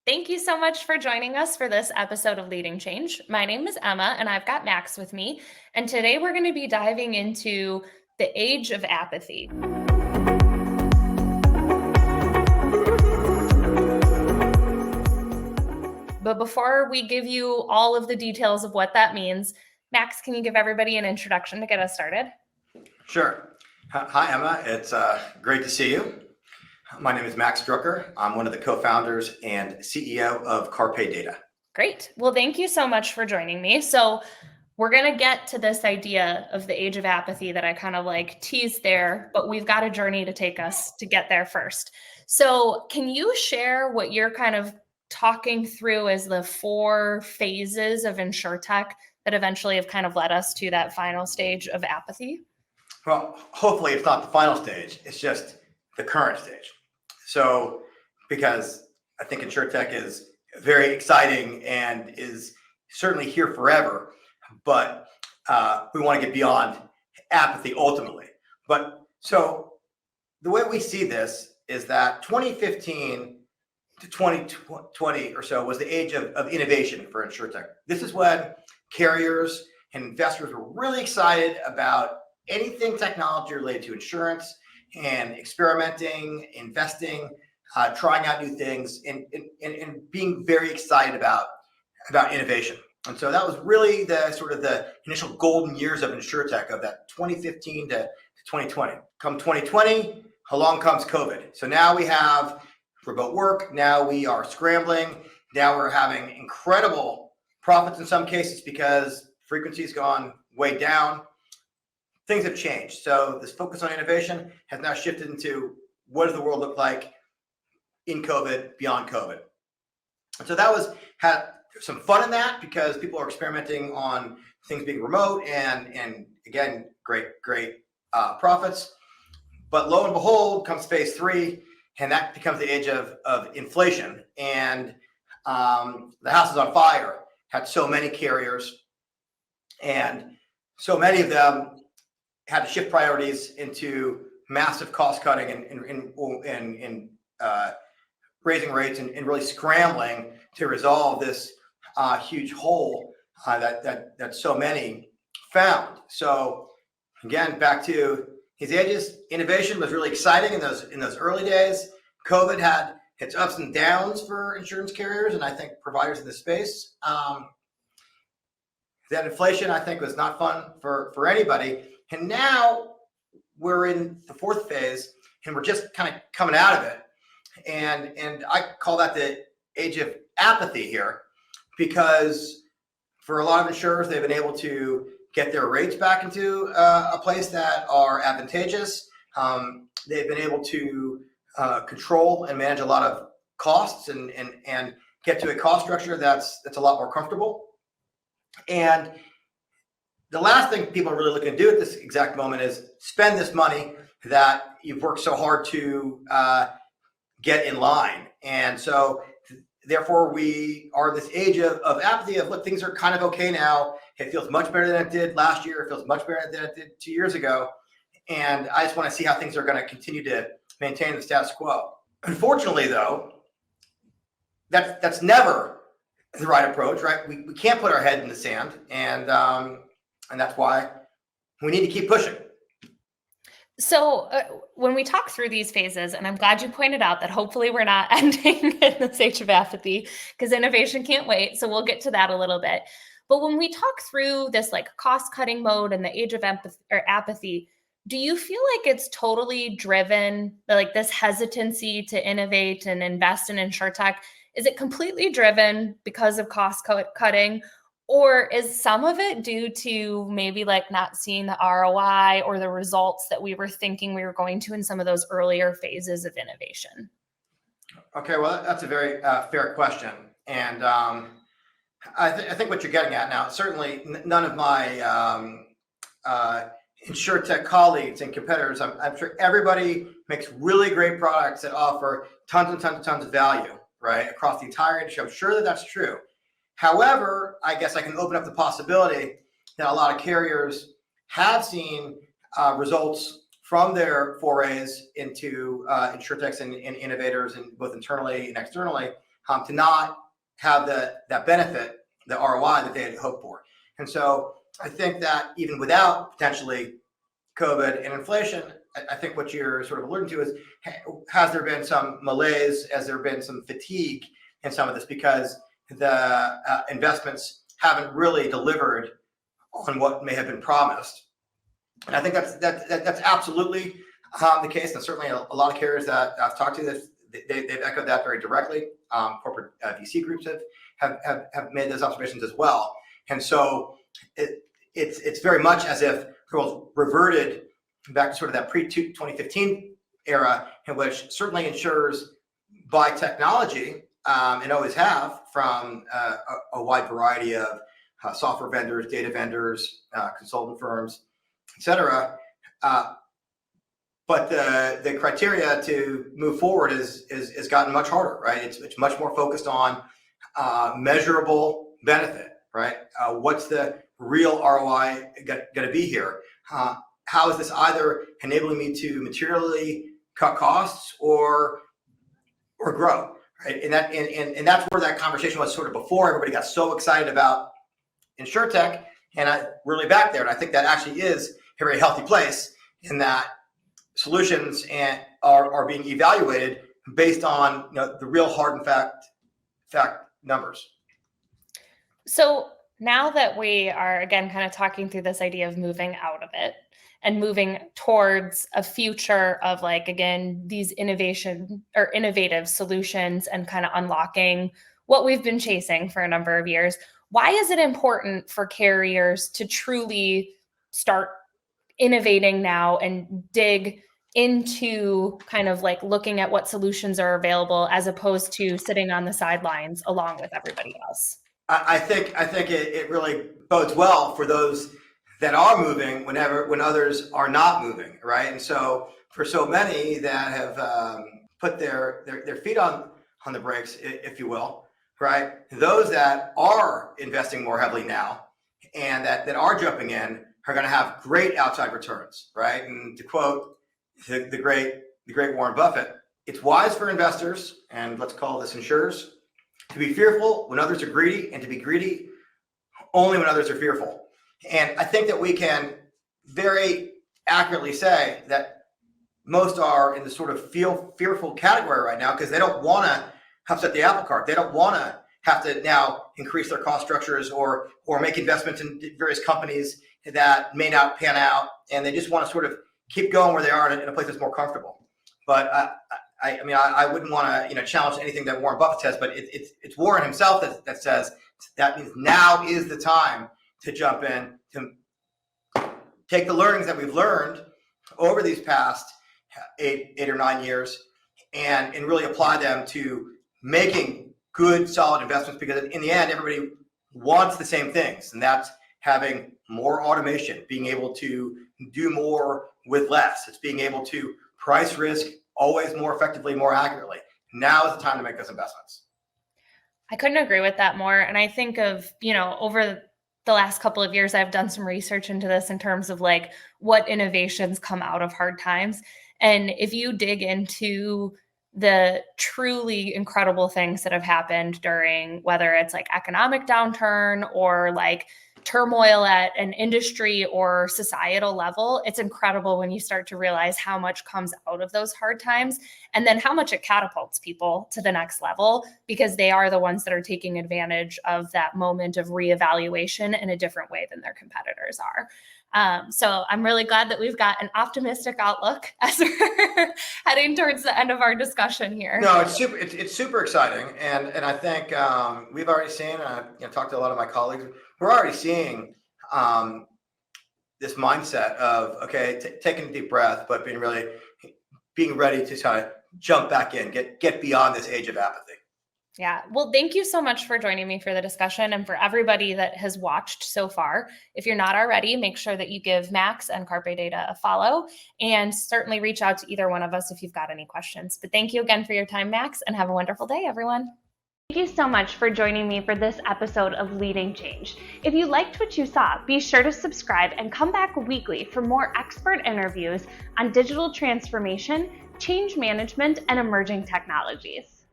Thank you so much for joining us for this episode of Leading Change. My name is Emma, and I've got Max with me. And today we're going to be diving into the age of apathy. But before we give you all of the details of what that means, Max, can you give everybody an introduction to get us started? Sure. Hi, Emma. It's great to see you. My name is Max Drucker. I'm one of the co-founders and CEO of Carpe Data. Great. Well, thank you so much for joining me. So we're going to get to this idea of the age of apathy that I kind of teased there, but we've got a journey to take us to get there first. So can you share what you're kind of talking through as the 4 phases of InsurTech that eventually have kind of led us to that final stage of apathy? Well, hopefully it's not the final stage. It's just the current stage. So, because I think InsurTech is very exciting and is certainly here forever, but we want to get beyond apathy ultimately. But so the way we see this is that 2015 to 2020 or so was the age of innovation for InsurTech. This is when carriers and investors were really excited about anything technology related to insurance and experimenting, investing, trying out new things, and being very excited about innovation. And so that was really the sort of the initial golden years of InsurTech, of that 2015 to 2020. Come 2020, along comes COVID. So now we have remote work. Now we are scrambling. Now we're having incredible profits in some cases because frequency's gone way down. Things have changed. So this focus on innovation has now shifted into what does the world look like in COVID, beyond COVID. And so that had some fun in that because people are experimenting on things being remote and again, great profits. But lo and behold, comes phase 3, and that becomes the age of inflation. And the house is on fire. Had so many carriers, and so many of them had to shift priorities into massive cost cutting and raising rates and really scrambling to resolve this huge hole that so many found. So again, back to his ages, innovation was really exciting in those early days. COVID had its ups and downs for insurance carriers and I think providers in this space. That inflation, I think, was not fun for anybody. And now we're in the 4th phase and we're just kind of coming out of it. And I call that the age of apathy here, because for a lot of insurers, they've been able to get their rates back into a place that are advantageous. They've been able to control and manage a lot of costs and get to a cost structure that's a lot more comfortable. And the last thing people are really looking to do at this exact moment is spend this money that you've worked so hard to get in line. And so therefore we are in this age of apathy of, look, things are kind of okay now. It feels much better than it did last year. It feels much better than it did 2 years ago. And I just want to see how things are going to continue to maintain the status quo. Unfortunately, though, that's never the right approach, right? We can't put our head in the sand, and that's why we need to keep pushing. So when we talk through these phases, and I'm glad you pointed out that hopefully we're not ending in this age of apathy, because innovation can't wait. So we'll get to that a little bit. But when we talk through this cost-cutting mode and the age of apathy, do you feel like it's totally driven, this hesitancy to innovate and invest in InsurTech? Is it completely driven because of cost cutting, or is some of it due to maybe not seeing the ROI or the results that we were thinking we were going to in some of those earlier phases of innovation? Okay, well, that's a very fair question. And I think what you're getting at now, certainly none of my InsurTech colleagues and competitors, I'm sure everybody makes really great products that offer tons of value, right, across the entire industry. I'm sure that that's true. However, I guess I can open up the possibility that a lot of carriers have seen results from their forays into InsurTechs and innovators, and both internally and externally, to not have that benefit, the ROI that they had hoped for. And so I think that even without potentially COVID and inflation, I think what you're sort of alluding to is, has there been some malaise? Has there been some fatigue in some of this because the investments haven't really delivered on what may have been promised? And I think that's absolutely the case. And certainly a lot of carriers that I've talked to, they've echoed that very directly. Corporate VC groups have made those observations as well. And so it's very much as if the world reverted back to sort of that pre-2015 era, in which certainly insurers buy technology and always have from a wide variety of software vendors, data vendors, consultant firms, et cetera. But the criteria to move forward is gotten much harder, right? It's much more focused on measurable benefit, right? What's the real ROI going to be here? How is this either enabling me to materially cut costs or grow, right? And that's where that conversation was sort of before everybody got so excited about InsurTech, and I really back there. And I think that actually is a very healthy place in that solutions are being evaluated based on the real hard and fact numbers. So now that we are again kind of talking through this idea of moving out of it and moving towards a future of again these innovative solutions and kind of unlocking what we've been chasing for a number of years, why is it important for carriers to truly start innovating now and dig into kind of looking at what solutions are available as opposed to sitting on the sidelines along with everybody else? I think it really bodes well for those that are moving when others are not moving, right? And so for so many that have put their feet on the brakes, if you will, right? Those that are investing more heavily now and that are jumping in are going to have great outside returns, right? And to quote the great Warren Buffett, it's wise for investors, and let's call this insurers, to be fearful when others are greedy, and to be greedy only when others are fearful. And I think that we can very accurately say that most are in the sort of fearful category right now because they don't want to upset the apple cart. They don't want to have to now increase their cost structures or make investments in various companies that may not pan out, and they just want to sort of keep going where they are in a place that's more comfortable. But I wouldn't want to challenge anything that Warren Buffett says, but it's Warren himself that says that means now is the time to jump in, to take the learnings that we've learned over these past eight or 9 years and really apply them to making good, solid investments, because in the end, everybody wants the same things, and that's having more automation, being able to do more with less. It's being able to price risk always more effectively, more accurately. Now is the time to make those investments. I couldn't agree with that more. And I think of, over the last couple of years, I've done some research into this in terms of what innovations come out of hard times. And if you dig into the truly incredible things that have happened during, whether it's economic downturn or turmoil at an industry or societal level, it's incredible when you start to realize how much comes out of those hard times and then how much it catapults people to the next level, because they are the ones that are taking advantage of that moment of reevaluation in a different way than their competitors are. So I'm really glad that we've got an optimistic outlook as we're heading towards the end of our discussion here. No, it's super exciting, and I think we've already seen. Talked to a lot of my colleagues. We're already seeing this mindset of taking a deep breath, but being ready to kind of jump back in, get beyond this age of apathy. Yeah. Well, thank you so much for joining me for the discussion, and for everybody that has watched so far. If you're not already, make sure that you give Max and Carpe Data a follow, and certainly reach out to either one of us if you've got any questions. But thank you again for your time, Max, and have a wonderful day, everyone. Thank you so much for joining me for this episode of Leading Change. If you liked what you saw, be sure to subscribe and come back weekly for more expert interviews on digital transformation, change management, and emerging technologies.